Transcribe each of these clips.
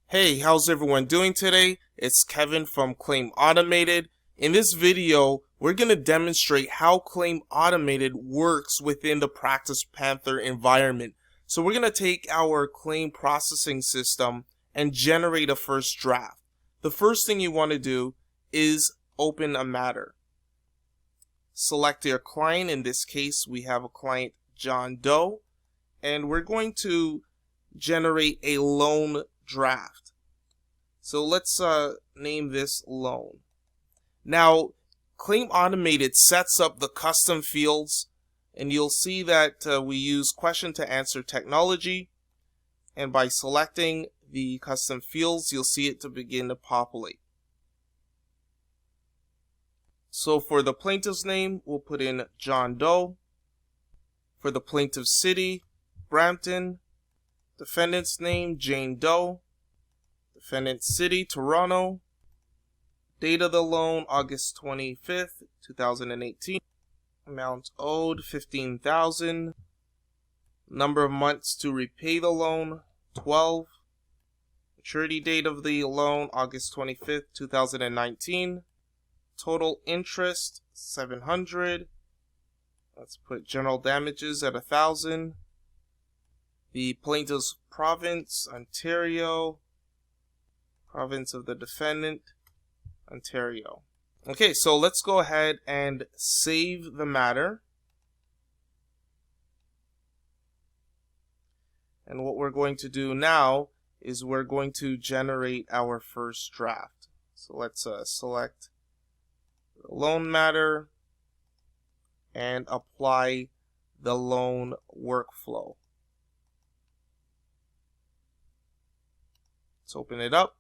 Hey, how's everyone doing today? It's Kevin from Claim Automated. In this video, we're going to demonstrate how Claim Automated works within the Practice Panther environment. So we're going to take our claim processing system and generate a first draft. The first thing you want to do is open a matter. Select your client. In this case, we have a client, John Doe, and we're going to generate a loan draft. So let's name this loan. Now, Claim Automated sets up the custom fields, and you'll see that we use question to answer technology, and by selecting the custom fields, you'll see it to begin to populate. So for the plaintiff's name, we'll put in John Doe. For the plaintiff's city, Brampton. Defendant's name, Jane Doe. Defendant's city, Toronto. Date of the loan, August 25th, 2018. Amount owed, $15,000. Number of months to repay the loan, 12. Maturity date of the loan, August 25th, 2019. Total interest, $700. Let's put general damages at $1,000. The plaintiff's province, Ontario. Province of the defendant, Ontario. Okay, so let's go ahead and save the matter. And what we're going to do now is we're going to generate our first draft. So let's select the loan matter and apply the loan workflow. Let's open it up.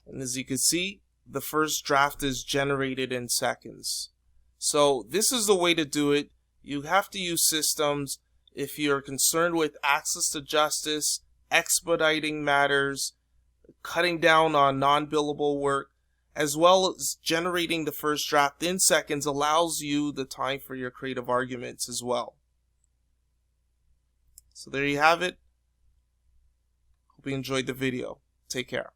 And as you can see, the first draft is generated in seconds. So this is the way to do it. You have to use systems if you're concerned with access to justice, expediting matters, cutting down on non-billable work, as well as generating the first draft in seconds allows you the time for your creative arguments as well. So there you have it. Hope you enjoyed the video. Take care.